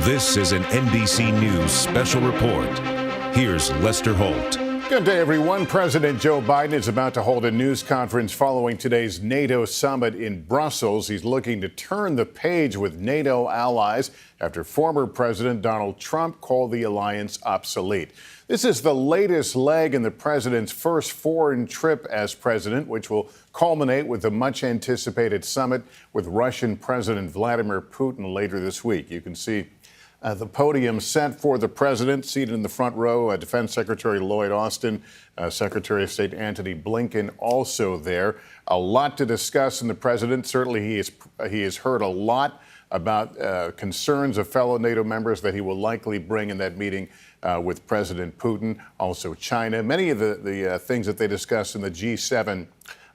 This is an NBC News special report. Here's Lester Holt. Good day, everyone. President Joe Biden is about to hold a news conference following today's NATO summit in Brussels. He's looking to turn the page with NATO allies after former President Donald Trump called the alliance obsolete. This is the latest leg in the president's first foreign trip as president, which will culminate with the much-anticipated summit with Russian President Vladimir Putin later this week. You can see the podium set for the president, seated in the front row, Defense Secretary Lloyd Austin, Secretary of State Antony Blinken also there. A lot to discuss in the president. Certainly he has heard a lot about concerns of fellow NATO members that he will likely bring in that meeting with President Putin, also China. Many of the things that they discussed in the G7,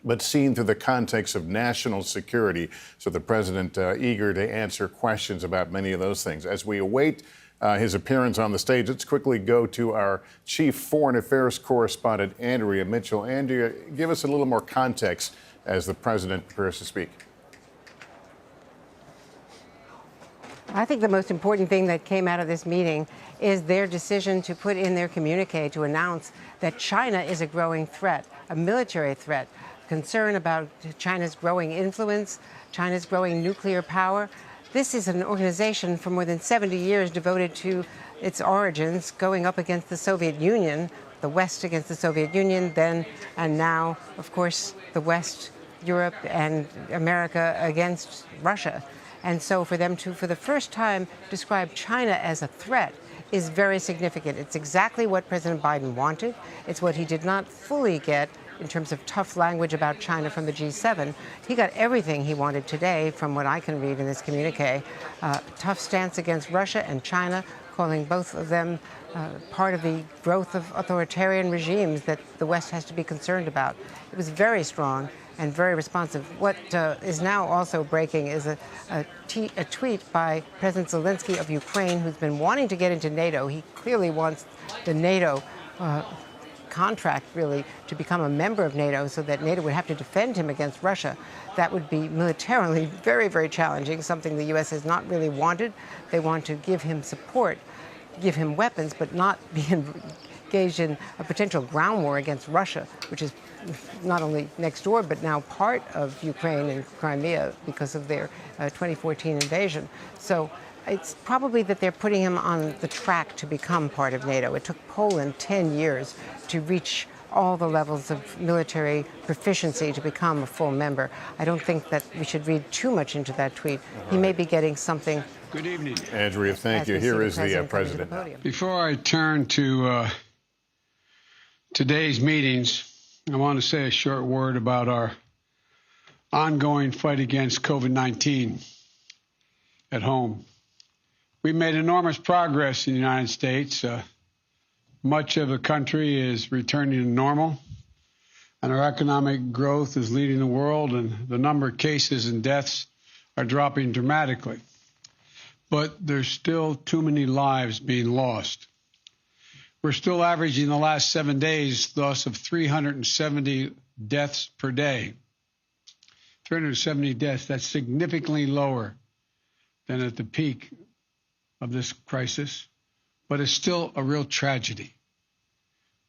but seen through the context of national security. So the president eager to answer questions about many of those things. As we await his appearance on the stage, let's quickly go to our chief foreign affairs correspondent, Andrea Mitchell. Andrea, give us a little more context as the president prepares to speak. I think the most important thing that came out of this meeting is their decision to put in their communique to announce that China is a growing threat, a military threat, concern about China's growing influence, China's growing nuclear power. This is an organization for more than 70 years devoted to its origins, going up against the Soviet Union, the West against the Soviet Union then and now, of course, the West, Europe and America against Russia. And so for them to, for the first time, describe China as a threat is very significant. It's exactly what President Biden wanted. It's what he did not fully get in terms of tough language about China from the G7. He got everything he wanted today from what I can read in this communique. Tough stance against Russia and China, calling both of them part of the growth of authoritarian regimes that the West has to be concerned about. It was very strong and very responsive. What is now also breaking is a tweet by President Zelensky of Ukraine, who's been wanting to get into NATO. He clearly wants the NATO contract, really, to become a member of NATO so that NATO would have to defend him against Russia. That would be militarily very, very challenging, something the U.S. has not really wanted. They want to give him support, give him weapons, but not be engaged in a potential ground war against Russia, which is not only next door, but now part of Ukraine and Crimea because of their 2014 invasion. So it's probably that they're putting him on the track to become part of NATO. It took Poland 10 years to reach all the levels of military proficiency to become a full member. I don't think that we should read too much into that tweet. He may be getting something. Good evening. Andrea, thank you. Here is the president. Before I turn to today's meetings, I want to say a short word about our ongoing fight against COVID-19 at home. We've made enormous progress in the United States. Much of the country is returning to normal, and our economic growth is leading the world, and the number of cases and deaths are dropping dramatically. But there's still too many lives being lost. We're still averaging the last 7 days loss of 370 deaths per day. 370 deaths, that's significantly lower than at the peak of this crisis, but it's still a real tragedy.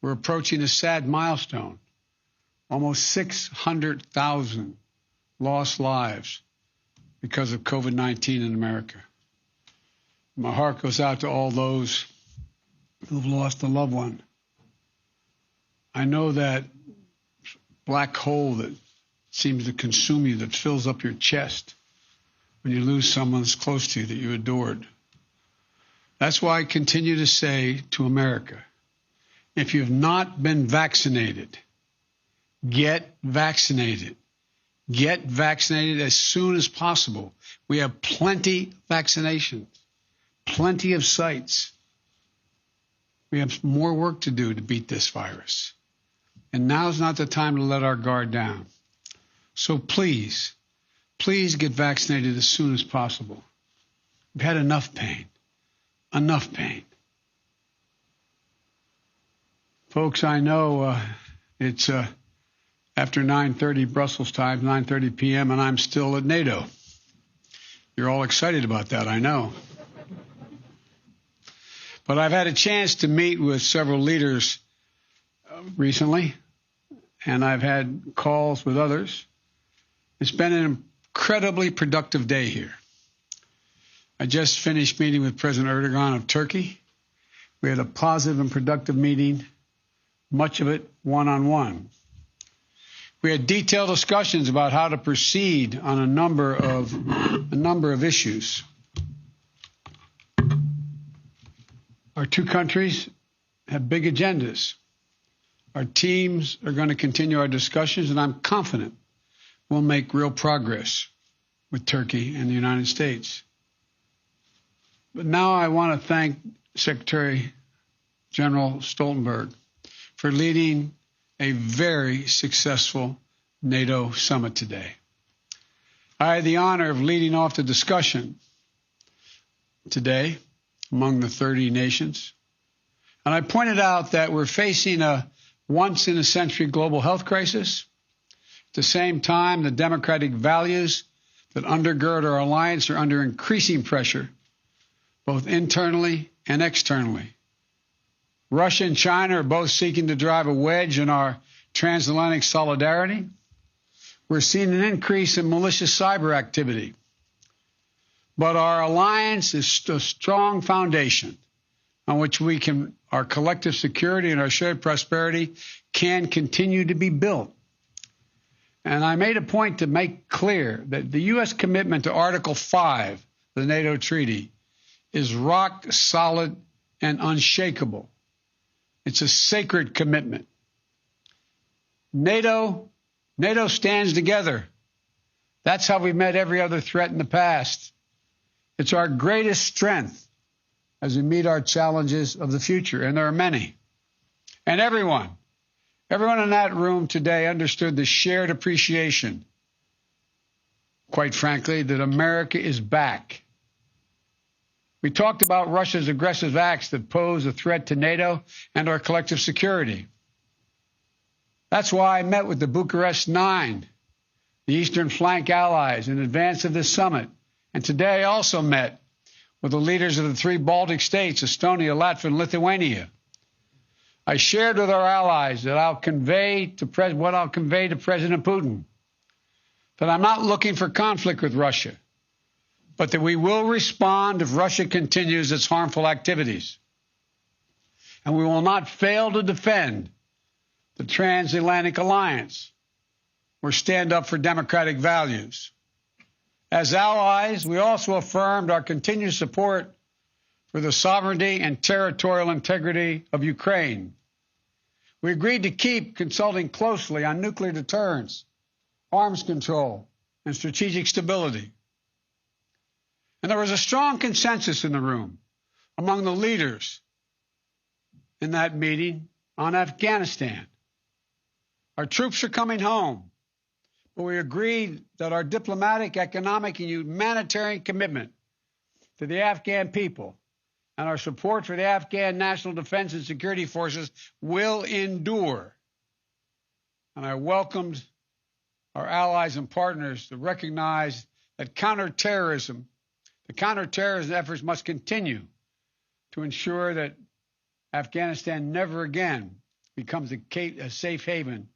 We're approaching a sad milestone, almost 600,000 lost lives because of COVID-19 in America. My heart goes out to all those who've lost a loved one. I know that black hole that seems to consume you, that fills up your chest when you lose someone that's close to you that you adored. That's why I continue to say to America, if you've not been vaccinated, get vaccinated. Get vaccinated as soon as possible. We have plenty of vaccinations, plenty of sites. We have more work to do to beat this virus. And now's not the time to let our guard down. So please, please get vaccinated as soon as possible. We've had enough pain. Enough pain. Folks, I know it's after 9:30 Brussels time, 9:30 p.m., and I'm still at NATO. You're all excited about that, I know. But I've had a chance to meet with several leaders recently, and I've had calls with others. It's been an incredibly productive day here. I just finished meeting with President Erdogan of Turkey. We had a positive and productive meeting, much of it one-on-one. We had detailed discussions about how to proceed on a number of issues. Our two countries have big agendas. Our teams are going to continue our discussions, and I'm confident we'll make real progress with Turkey and the United States. But now I want to thank Secretary General Stoltenberg for leading a very successful NATO summit today. I had the honor of leading off the discussion today among the 30 nations, and I pointed out that we're facing a once-in-a-century global health crisis. At the same time, the democratic values that undergird our alliance are under increasing pressure, both internally and externally. Russia and China are both seeking to drive a wedge in our transatlantic solidarity. We're seeing an increase in malicious cyber activity. But our alliance is a strong foundation on which our collective security and our shared prosperity can continue to be built. And I made a point to make clear that the U.S. commitment to Article 5 of the NATO treaty is rock solid and unshakable. It's a sacred commitment. NATO stands together. That's how we've met every other threat in the past. It's our greatest strength as we meet our challenges of the future, and there are many. And everyone in that room today understood the shared appreciation, quite frankly, that America is back. We talked about Russia's aggressive acts that pose a threat to NATO and our collective security. That's why I met with the Bucharest Nine, the Eastern Flank allies, in advance of this summit. And today I also met with the leaders of the three Baltic states, Estonia, Latvia, and Lithuania. I shared with our allies that what I'll convey to President Putin, that I'm not looking for conflict with Russia, but that we will respond if Russia continues its harmful activities. And we will not fail to defend the transatlantic alliance or stand up for democratic values. As allies, we also affirmed our continued support for the sovereignty and territorial integrity of Ukraine. We agreed to keep consulting closely on nuclear deterrence, arms control, and strategic stability. And there was a strong consensus in the room among the leaders in that meeting on Afghanistan. Our troops are coming home, but we agreed that our diplomatic, economic, and humanitarian commitment to the Afghan people and our support for the Afghan National Defense and Security Forces will endure. And I welcomed our allies and partners to recognize that counterterrorism efforts must continue to ensure that Afghanistan never again becomes a safe haven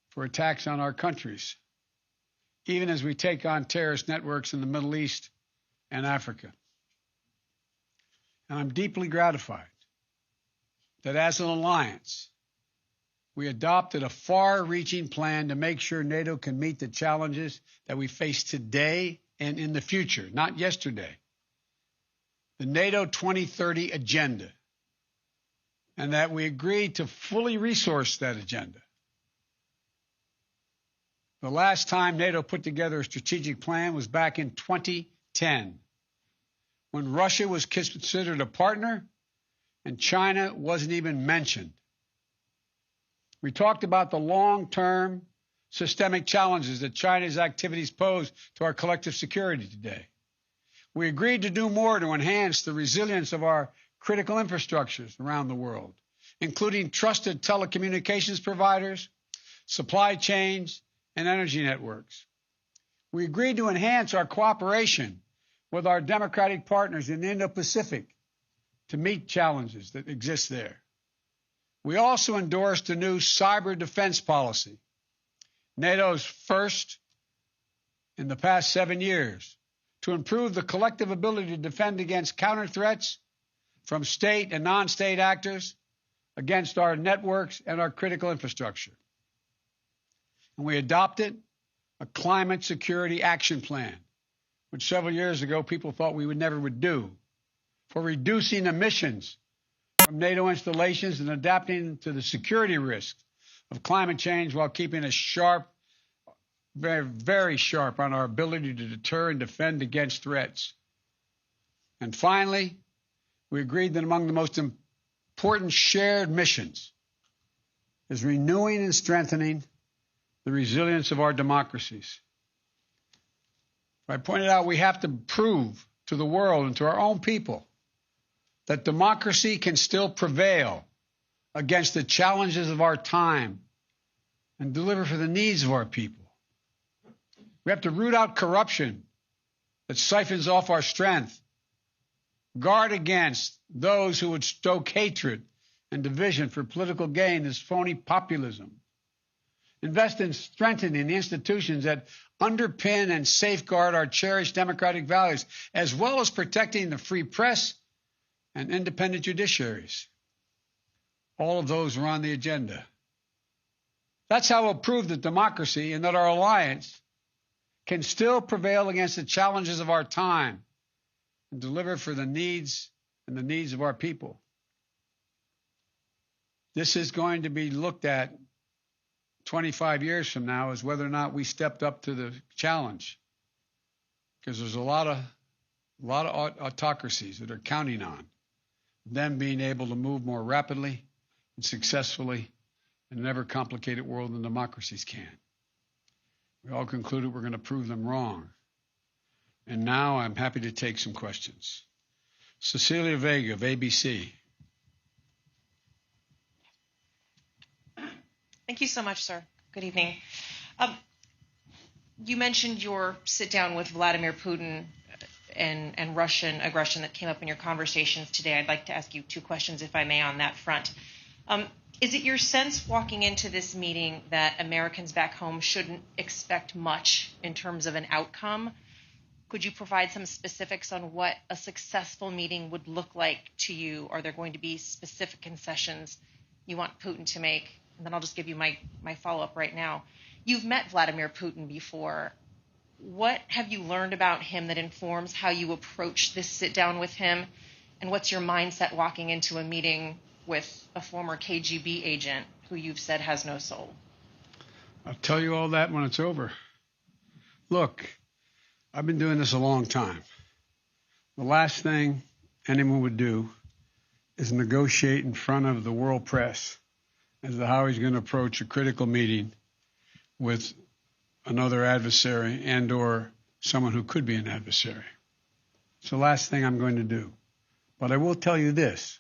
for attacks on our countries, even as we take on terrorist networks in the Middle East and Africa. And I'm deeply gratified that as an alliance, we adopted a far-reaching plan to make sure NATO can meet the challenges that we face today and in the future, not yesterday. The NATO 2030 agenda, and that we agreed to fully resource that agenda. The last time NATO put together a strategic plan was back in 2010, when Russia was considered a partner and China wasn't even mentioned. We talked about the long-term systemic challenges that China's activities pose to our collective security today. We agreed to do more to enhance the resilience of our critical infrastructures around the world, including trusted telecommunications providers, supply chains, and energy networks. We agreed to enhance our cooperation with our democratic partners in the Indo-Pacific to meet challenges that exist there. We also endorsed a new cyber defense policy, NATO's first in the past 7 years, to improve the collective ability to defend against counter threats from state and non-state actors against our networks and our critical infrastructure. And we adopted a climate security action plan, which several years ago people thought we never would do, for reducing emissions from NATO installations and adapting to the security risks of climate change while keeping us sharp, very, very sharp on our ability to deter and defend against threats. And finally, we agreed that among the most important shared missions is renewing and strengthening the resilience of our democracies. I pointed out we have to prove to the world and to our own people that democracy can still prevail against the challenges of our time and deliver for the needs of our people. We have to root out corruption that siphons off our strength, guard against those who would stoke hatred and division for political gain as phony populism, invest in strengthening the institutions that underpin and safeguard our cherished democratic values, as well as protecting the free press and independent judiciaries. All of those are on the agenda. That's how we'll prove that democracy and that our alliance can still prevail against the challenges of our time and deliver for the needs of our people. This is going to be looked at 25 years from now as whether or not we stepped up to the challenge, because there's a lot of autocracies that are counting on them being able to move more rapidly and successfully in an ever-complicated world than democracies can. We all concluded we're going to prove them wrong. And now I'm happy to take some questions. Cecilia Vega of ABC. Thank you so much, sir. Good evening. You mentioned your sit-down with Vladimir Putin and Russian aggression that came up in your conversations today. I'd like to ask you two questions, if I may, on that front. Is it your sense walking into this meeting that Americans back home shouldn't expect much in terms of an outcome? Could you provide some specifics on what a successful meeting would look like to you? Are there going to be specific concessions you want Putin to make? And then I'll just give you my follow-up right now. You've met Vladimir Putin before. What have you learned about him that informs how you approach this sit-down with him? And what's your mindset walking into a meeting with a former KGB agent who you've said has no soul? I'll tell you all that when it's over. Look, I've been doing this a long time. The last thing anyone would do is negotiate in front of the world press as to how he's going to approach a critical meeting with another adversary and or someone who could be an adversary. It's the last thing I'm going to do. But I will tell you this.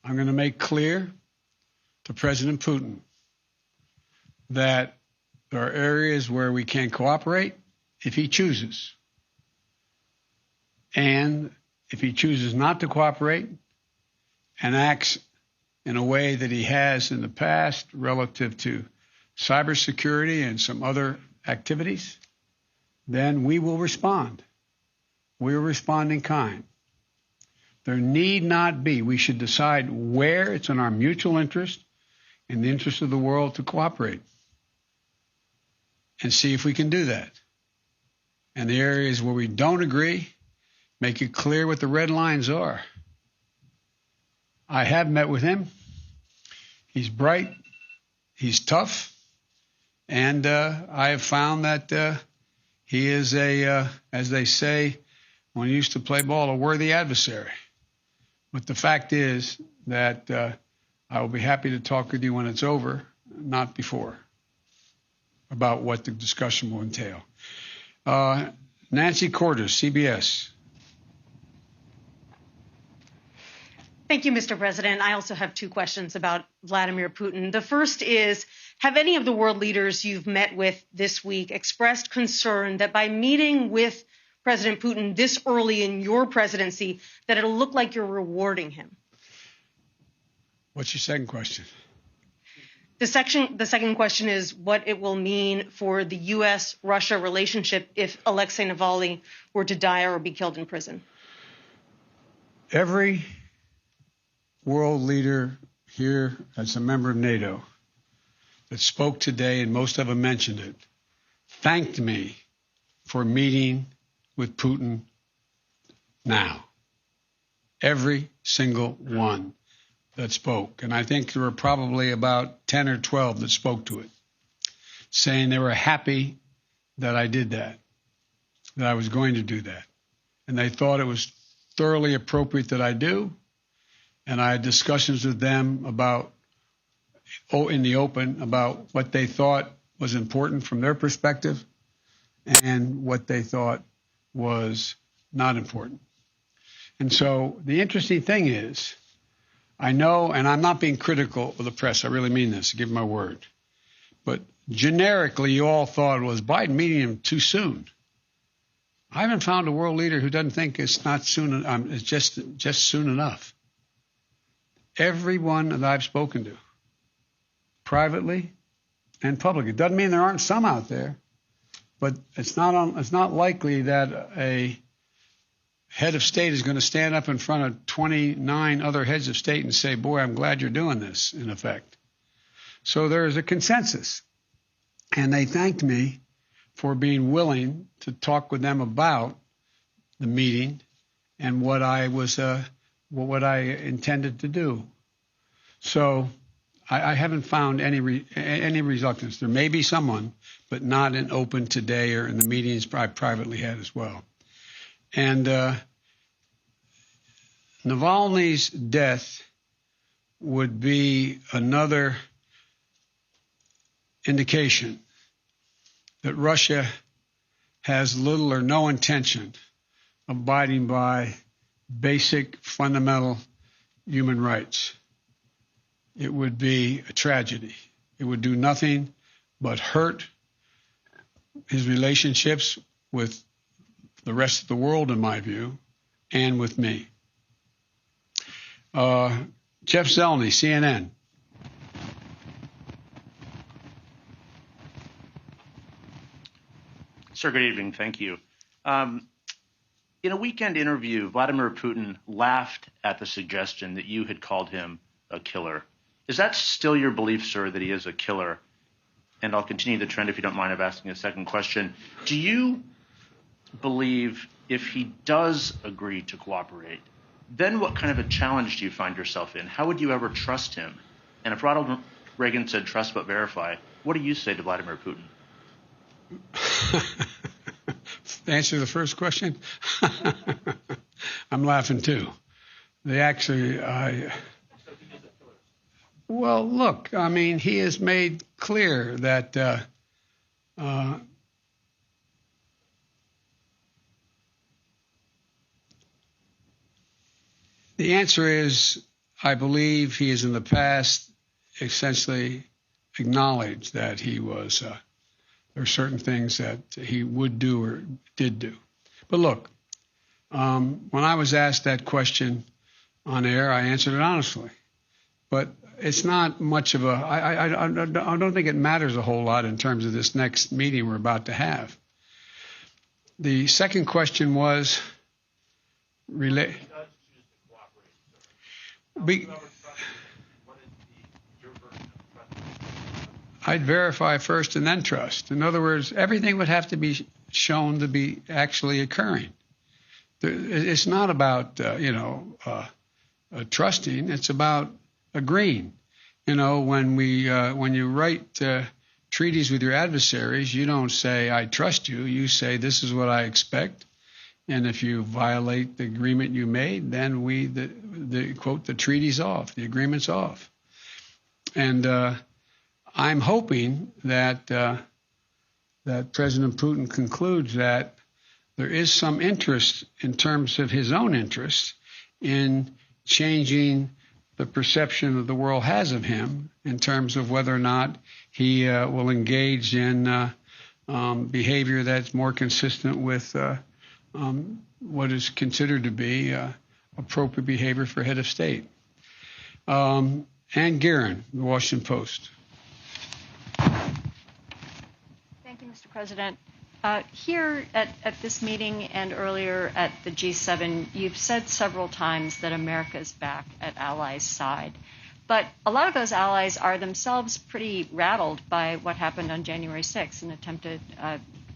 I'm going to make clear to President Putin that there are areas where we can cooperate if he chooses. And if he chooses not to cooperate and acts in a way that he has in the past relative to cybersecurity and some other activities, then we will respond. We will respond in kind. There need not be. We should decide where it's in our mutual interest, in the interest of the world, to cooperate and see if we can do that. And the areas where we don't agree, make it clear what the red lines are. I have met with him. He's bright. He's tough. And I have found that he is as they say when he used to play ball, a worthy adversary. But the fact is that I will be happy to talk with you when it's over, not before, about what the discussion will entail. Nancy Cordes, CBS. Thank you, Mr. President. I also have two questions about Vladimir Putin. The first is, have any of the world leaders you've met with this week expressed concern that by meeting with President Putin this early in your presidency that it'll look like you're rewarding him? What's your second question? The second question is what it will mean for the U.S.-Russia relationship if Alexei Navalny were to die or be killed in prison. Every world leader here as a member of NATO that spoke today, and most of them mentioned it, thanked me for meeting with Putin now. Every single one that spoke. And I think there were probably about 10 or 12 that spoke to it, saying they were happy that I did that I was going to do that. And they thought it was thoroughly appropriate that I do. And I had discussions with them about, in the open, about what they thought was important from their perspective and what they thought was not important. And so the interesting thing is, I know, and I'm not being critical of the press, I really mean this, give my word, but generically you all thought, was Biden meeting him too soon? I haven't found a world leader who doesn't think it's not soon, it's just soon enough. Everyone that I've spoken to, privately and publicly, it doesn't mean there aren't some out there, but it's not likely that a head of state is going to stand up in front of 29 other heads of state and say, boy, I'm glad you're doing this, in effect. So there is a consensus. And they thanked me for being willing to talk with them about the meeting and what I intended to do. So I haven't found any reluctance. There may be someone, but not in open today or in the meetings I privately had as well. And Navalny's death would be another indication that Russia has little or no intention of abiding by basic, fundamental human rights. It would be a tragedy. It would do nothing but hurt his relationships with the rest of the world, in my view, and with me. Jeff Zeleny, CNN. Sir, good evening. Thank you. In a weekend interview, Vladimir Putin laughed at the suggestion that you had called him a killer. Is that still your belief, sir, that he is a killer? And I'll continue the trend if you don't mind of asking a second question. Do you believe if he does agree to cooperate, then what kind of a challenge do you find yourself in? How would you ever trust him? And if Ronald Reagan said trust but verify, what do you say to Vladimir Putin? To answer the first question, I'm laughing too. Well, look, I mean, he has made clear that the answer is, I believe he has in the past essentially acknowledged that he was, there are certain things that he would do or did do. But look, when I was asked that question on air, I answered it honestly. But it's not much of I don't think it matters a whole lot in terms of this next meeting we're about to have. The second question was I'd verify first and then trust. In other words, everything would have to be shown to be actually occurring. It's not about trusting. It's about agreeing. You know, when you write treaties with your adversaries, you don't say I trust you. You say this is what I expect, and if you violate the agreement you made, then the treaty's off, the agreement's off. And I'm hoping that that President Putin concludes that there is some interest in terms of his own interest in changing the perception that the world has of him in terms of whether or not he will engage in behavior that's more consistent with what is considered to be appropriate behavior for head of state. Ann Guerin, The Washington Post. Thank you, Mr. President. Here at this meeting and earlier at the G7, you've said several times that America is back at allies' side. But a lot of those allies are themselves pretty rattled by what happened on January 6th, an attempted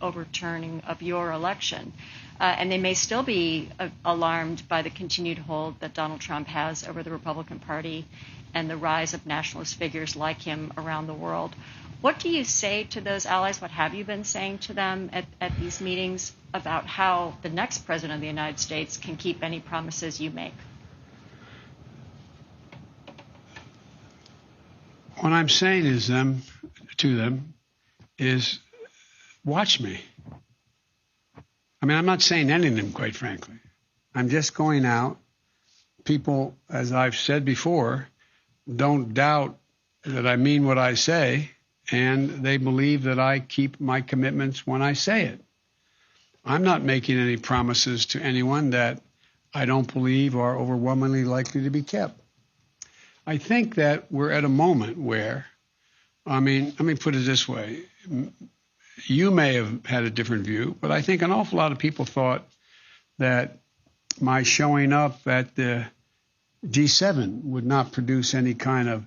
overturning of your election. And they may still be alarmed by the continued hold that Donald Trump has over the Republican Party and the rise of nationalist figures like him around the world. What do you say to those allies? What have you been saying to them at these meetings about how the next president of the United States can keep any promises you make? What I'm saying to them is, watch me. I mean, I'm not saying anything to them, quite frankly. I'm just going out. People, as I've said before, don't doubt that I mean what I say, and they believe that I keep my commitments when I say it. I'm not making any promises to anyone that I don't believe are overwhelmingly likely to be kept. I think that we're at a moment where, I mean, let me put it this way. You may have had a different view, but I think an awful lot of people thought that my showing up at the G7 would not produce any kind of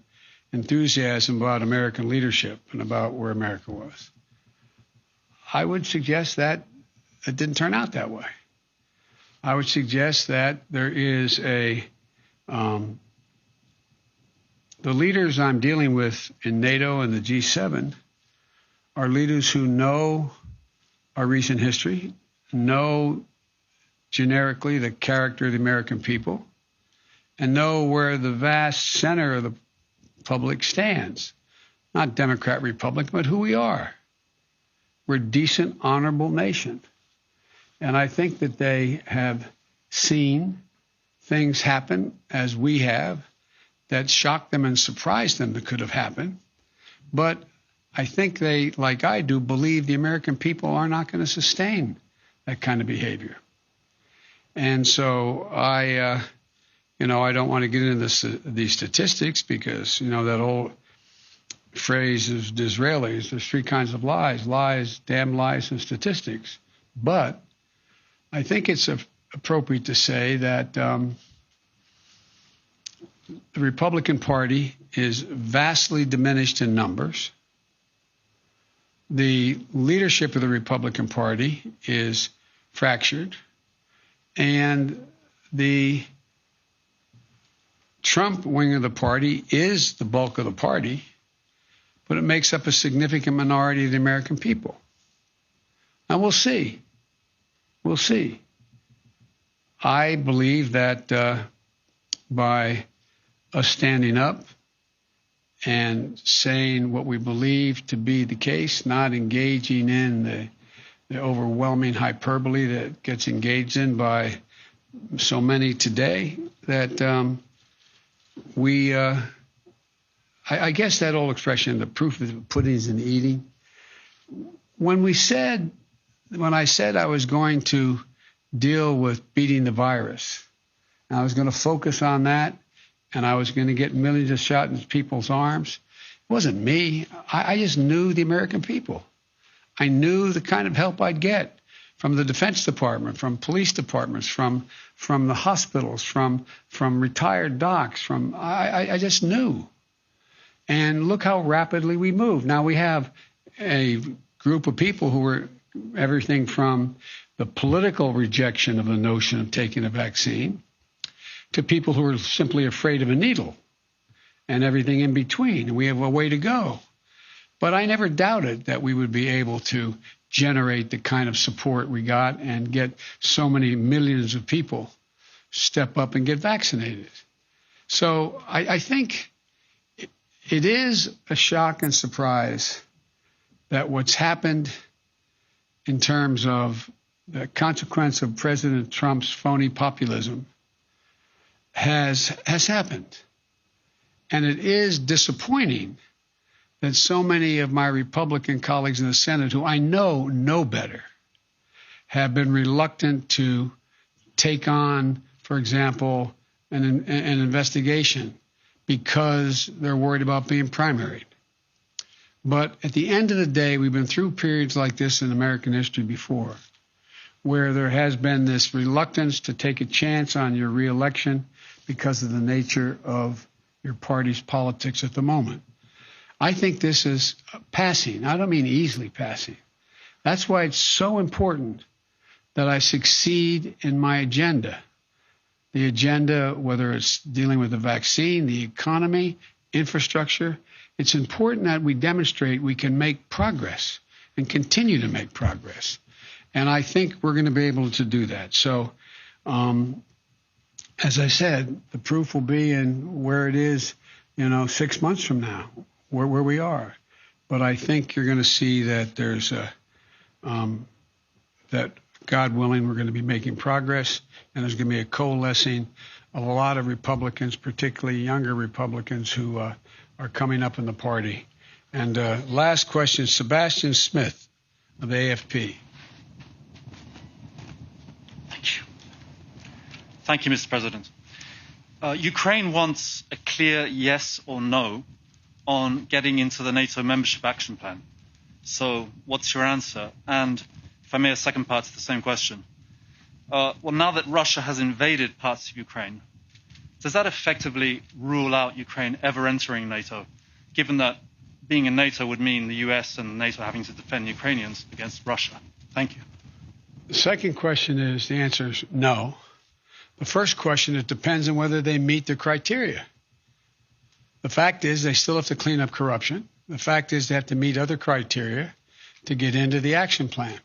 enthusiasm about American leadership and about where America was. I would suggest that it didn't turn out that way. I would suggest that there is the leaders I'm dealing with in NATO and the G7 are leaders who know our recent history, know generically the character of the American people, and know where the vast center of the public stands. Not Democrat, Republican, but who we are. We're a decent, honorable nation. And I think that they have seen things happen as we have that shocked them and surprised them that could have happened. But I think they, like I do, believe the American people are not going to sustain that kind of behavior. And so I don't want to get into these statistics because, that old phrase is Disraeli's, there's three kinds of lies, damn lies, and statistics. But I think it's appropriate to say that the Republican Party is vastly diminished in numbers. The leadership of the Republican Party is fractured. And the Trump wing of the party is the bulk of the party, but it makes up a significant minority of the American people. Now, we'll see. We'll see. I believe that by us standing up and saying what we believe to be the case, not engaging in the overwhelming hyperbole that gets engaged in by so many today, that I guess that old expression, the proof of the pudding is in the eating. When I said I was going to deal with beating the virus, and I was going to focus on that, and I was going to get millions of shots in people's arms, it wasn't me. I just knew the American people. I knew the kind of help I'd get from the Defense Department, from police departments, from the hospitals, from retired docs. I just knew. And look how rapidly we moved. Now we have a group of people who were everything from the political rejection of the notion of taking a vaccine to people who are simply afraid of a needle and everything in between. And we have a way to go. But I never doubted that we would be able to generate the kind of support we got and get so many millions of people step up and get vaccinated. So I think it is a shock and surprise that what's happened in terms of the consequence of President Trump's phony populism has happened. And it is disappointing that so many of my Republican colleagues in the Senate, who I know better, have been reluctant to take on, for example, an investigation because they're worried about being primaried. But at the end of the day, we've been through periods like this in American history before, where there has been this reluctance to take a chance on your reelection because of the nature of your party's politics at the moment. I think this is passing. I don't mean easily passing. That's why it's so important that I succeed in my agenda. The agenda, whether it's dealing with the vaccine, the economy, infrastructure, it's important that we demonstrate we can make progress and continue to make progress. And I think we're going to be able to do that. So, as I said, the proof will be in where it is, 6 months from now, where we are. But I think you're going to see that there's that God willing, we're going to be making progress, and there's going to be a coalescing of a lot of Republicans, particularly younger Republicans who are coming up in the party. And last question, Sebastian Smith of AFP. Thank you, Mr. President. Ukraine wants a clear yes or no on getting into the NATO membership action plan. So what's your answer? And if I may, a second part to the same question. Well, now that Russia has invaded parts of Ukraine, does that effectively rule out Ukraine ever entering NATO, given that being in NATO would mean the US and NATO having to defend Ukrainians against Russia? Thank you. The second question is, the answer is no. The first question, it depends on whether they meet the criteria. The fact is they still have to clean up corruption. The fact is they have to meet other criteria to get into the action plan.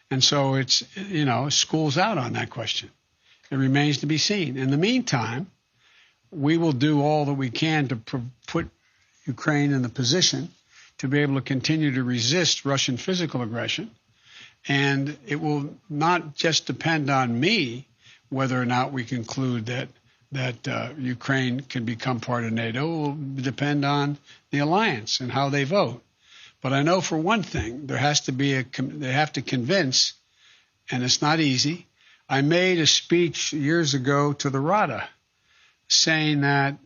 And so it's, school's out on that question. It remains to be seen. In the meantime, we will do all that we can to put Ukraine in the position to be able to continue to resist Russian physical aggression. And it will not just depend on me whether or not we conclude that Ukraine can become part of NATO. It will depend on the alliance and how they vote. But I know for one thing, they have to convince, and it's not easy. I made a speech years ago to the Rada saying that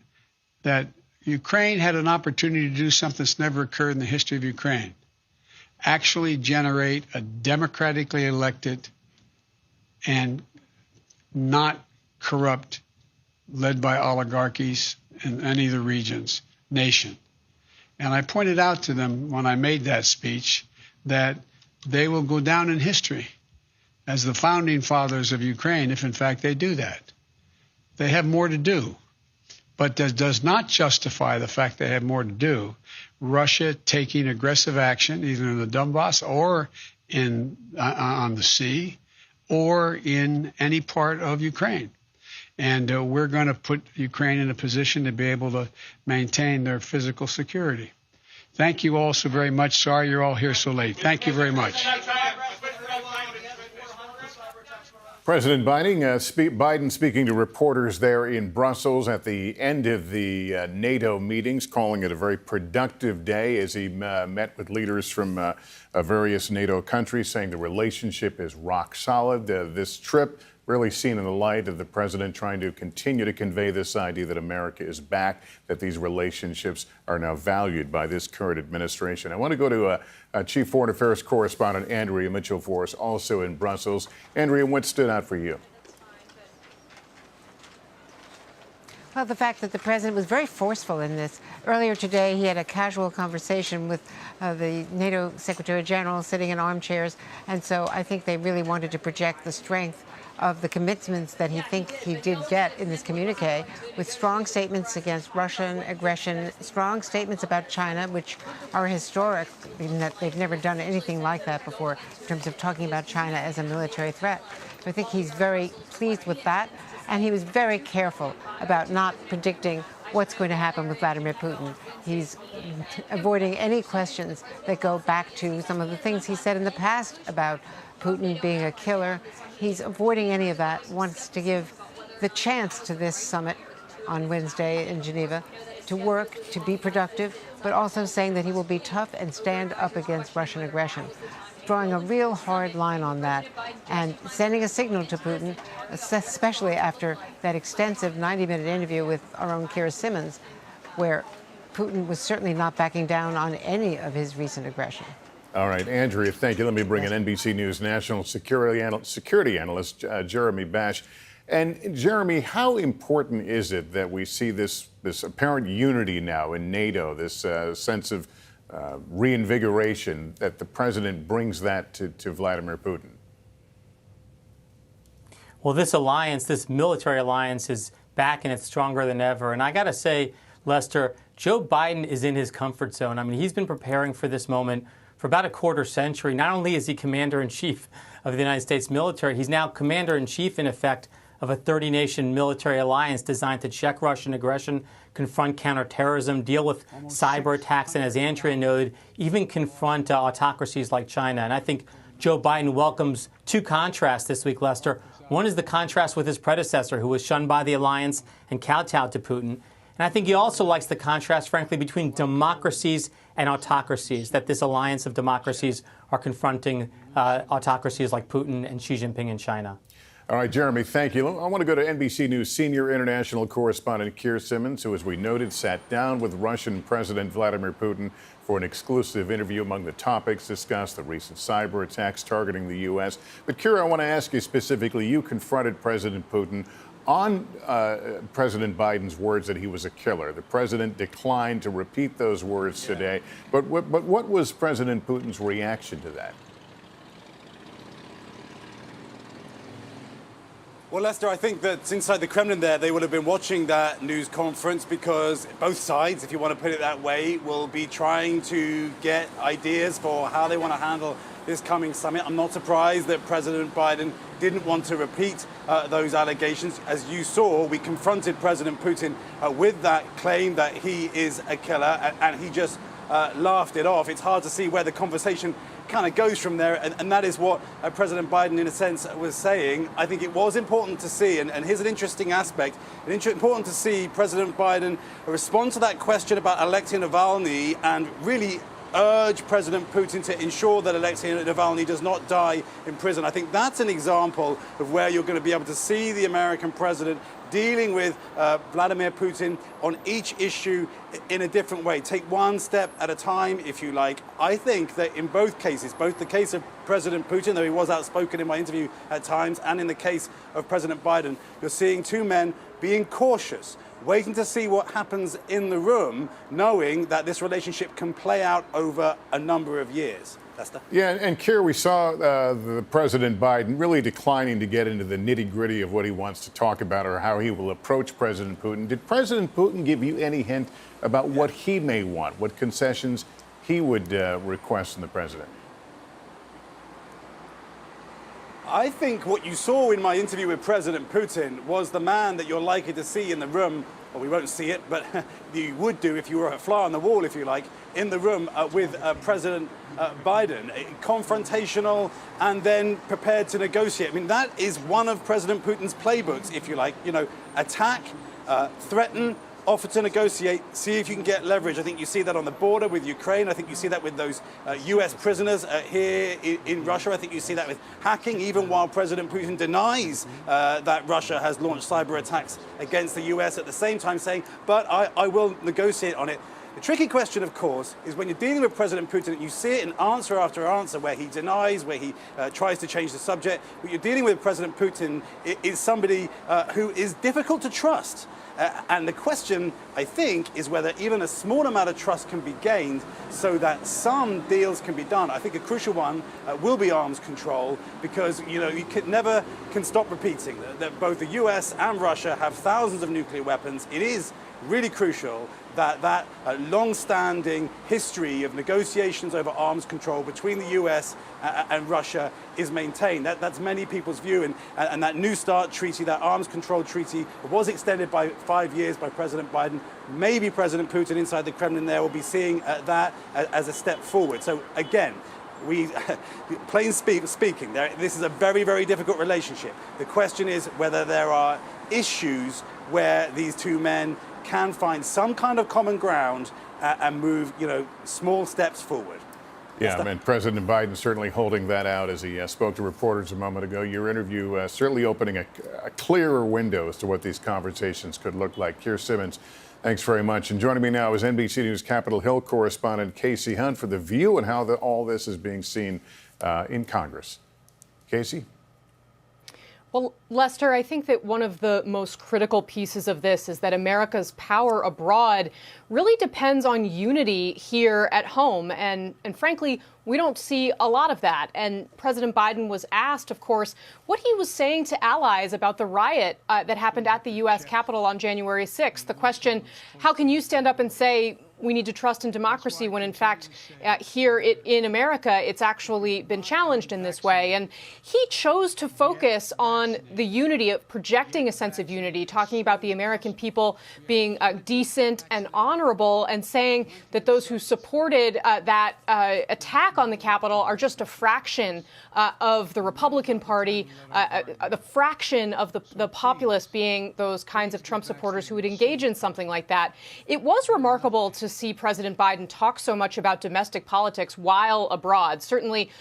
Ukraine had an opportunity to do something that's never occurred in the history of Ukraine, actually generate a democratically elected and not corrupt, led by oligarchies in any of the regions, nation. And I pointed out to them when I made that speech that they will go down in history as the founding fathers of Ukraine if, in fact, they do that. They have more to do. But that does not justify the fact they have more to do. Russia taking aggressive action, either in the Donbass or on the sea or in any part of Ukraine. And we're going to put Ukraine in a position to be able to maintain their physical security. Thank you all so very much. Sorry you're all here so late. Thank you very much. President Biden speaking to reporters there in Brussels at the end of the NATO meetings, calling it a very productive day as he met with leaders from various NATO countries, saying the relationship is rock solid. This trip really seen in the light of the president trying to continue to convey this idea that America is back, that these relationships are now valued by this current administration. I want to go to Chief Foreign Affairs Correspondent Andrea Mitchell for us, also in Brussels. Andrea, what stood out for you? Well, the fact that the president was very forceful in this. Earlier today, he had a casual conversation with the NATO Secretary General sitting in armchairs. And so I think they really wanted to project the strength of the commitments that he did get in this communique, with strong statements against Russian aggression, strong statements about China, which are historic, in that they've never done anything like that before in terms of talking about China as a military threat. So I think he's very pleased with that. And he was very careful about not predicting what's going to happen with Vladimir Putin. He's avoiding any questions that go back to some of the things he said in the past about Putin being a killer. He's avoiding any of that, wants to give the chance to this summit on Wednesday in Geneva to work, to be productive, but also saying that he will be tough and stand up against Russian aggression. drawing a real hard line on that and sending a signal to Putin, especially after that extensive 90-minute interview with our own Keira Simmons, where Putin was certainly not backing down on any of his recent aggression. All right, Andrea, thank you. Let me bring in NBC News national security analyst Jeremy Bash. And Jeremy, how important is it that we see this apparent unity now in NATO, this sense of reinvigoration, that the president brings that to Vladimir Putin? Well, this alliance, this military alliance, is back and it's stronger than ever. And I got to say, Lester, Joe Biden is in his comfort zone. I mean, he's been preparing for this moment for about a quarter century. Not only is he commander-in-chief of the United States military, he's now commander-in-chief, in effect, of a 30-nation military alliance designed to check Russian aggression, confront counterterrorism, deal with cyber attacks, and, as Andrea noted, even confront autocracies like China. And I think Joe Biden welcomes two contrasts this week, Lester. One is the contrast with his predecessor, who was shunned by the alliance and kowtowed to Putin. And I think he also likes the contrast, frankly, between democracies and autocracies, that this alliance of democracies are confronting autocracies like Putin and Xi Jinping in China. All right, Jeremy, thank you. I want to go to NBC News senior international correspondent Keira Simmons, who, as we noted, sat down with Russian President Vladimir Putin for an exclusive interview. Among the topics discussed, the recent cyber attacks targeting the U.S. But, Keira, I want to ask you specifically, you confronted President Putin on President Biden's words that he was a killer. The president declined to repeat those words today. But what was President Putin's reaction to that? Well, Lester, I think that inside the Kremlin there, they will have been watching that news conference because both sides, if you want to put it that way, will be trying to get ideas for how they want to handle this coming summit. I'm not surprised that President Biden didn't want to repeat those allegations. As you saw, we confronted President Putin with that claim that he is a killer, and he just laughed it off. It's hard to see where the conversation kind of goes from there, and that is what President Biden, in a sense, was saying. I think it was important to see, and here's an interesting aspect, important to see President Biden respond to that question about Alexei Navalny and really urge President Putin to ensure that Alexei Navalny does not die in prison. I think that's an example of where you're going to be able to see the American president dealing with Vladimir Putin on each issue in a different way. Take one step at a time, if you like. I think that in both cases, both the case of President Putin, though he was outspoken in my interview at times, and in the case of President Biden, you're seeing two men being cautious, waiting to see what happens in the room, knowing that this relationship can play out over a number of years. Lester? Yeah, and Keira, we saw the President Biden really declining to get into the nitty-gritty of what he wants to talk about or how he will approach President Putin. Did President Putin give you any hint about what he may want, what concessions he would request from the president? I think what you saw in my interview with President Putin was the man that you're likely to see in the room. Well, we won't see it, but you would do if you were a fly on the wall, if you like, in the room with President Biden. Confrontational and then prepared to negotiate. I mean, that is one of President Putin's playbooks, if you like. You know, attack, threaten, offer to negotiate, see if you can get leverage. I think you see that on the border with Ukraine. I think you see that with those U.S. prisoners here in Russia. I think you see that with hacking, even while President Putin denies that Russia has launched cyber attacks against the U.S. at the same time saying, but I will negotiate on it. The tricky question, of course, is when you're dealing with President Putin, you see it in answer after answer where he denies, where he tries to change the subject. What you're dealing with President Putin is somebody who is difficult to trust. And the question, I think, is whether even a small amount of trust can be gained so that some deals can be done. I think a crucial one will be arms control, because you never can stop repeating that both the US and Russia have thousands of nuclear weapons. It is really crucial that long-standing history of negotiations over arms control between the US and Russia is maintained. That's many people's view, and that New START treaty, that arms control treaty, was extended by 5 years by President Biden. Maybe President Putin inside the Kremlin there will be seeing that as a step forward. So again, plain speaking, this is a very, very difficult relationship. The question is whether there are issues where these two men can find some kind of common ground and move, small steps forward. Yeah, and President Biden certainly holding that out as he spoke to reporters a moment ago. Your interview certainly opening a clearer window as to what these conversations could look like. Keir Simmons, thanks very much. And joining me now is NBC News Capitol Hill correspondent Casey Hunt for The View and how all this is being seen in Congress. Casey? Well, Lester, I think that one of the most critical pieces of this is that America's power abroad really depends on unity here at home. And frankly, we don't see a lot of that. And President Biden was asked, of course, what he was saying to allies about the riot that happened at the U.S. Capitol on January 6th. The question, how can you stand up and say we need to trust in democracy when, in fact, here in America, it's actually been challenged in this way? And he chose to focus on the unity, of projecting a sense of unity, talking about the American people being decent and honorable, and saying that those who supported that attack on the Capitol are just a fraction of the Republican Party, the fraction of the populace being those kinds of Trump supporters who would engage in something like that. It was remarkable to see President Biden talk so much about domestic politics while abroad. Certainly,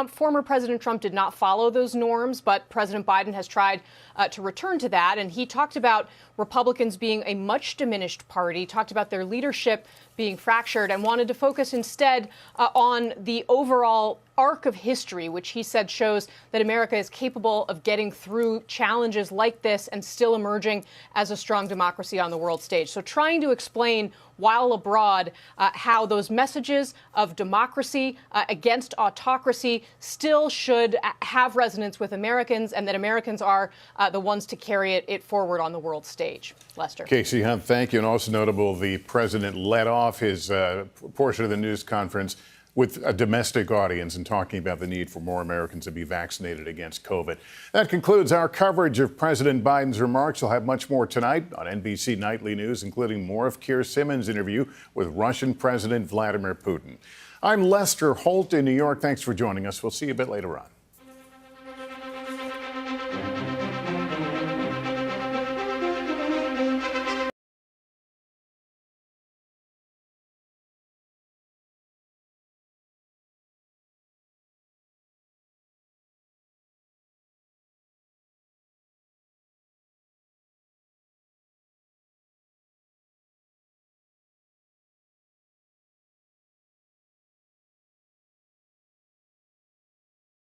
former President Trump did not follow those norms, but President Biden has tried to return to that. And he talked about Republicans being a much diminished party, talked about their leadership being fractured, and wanted to focus instead on the overall arc of history, which he said shows that America is capable of getting through challenges like this and still emerging as a strong democracy on the world stage. So trying to explain while abroad how those messages of democracy against autocracy still should have resonance with Americans, and that Americans are the ones to carry it forward on the world stage. Lester. Casey Hunt, thank you. And also notable, the president led off his portion of the news conference with a domestic audience and talking about the need for more Americans to be vaccinated against COVID. That concludes our coverage of President Biden's remarks. We'll have much more tonight on NBC Nightly News, including more of Keir Simmons' interview with Russian President Vladimir Putin. I'm Lester Holt in New York. Thanks for joining us. We'll see you a bit later on.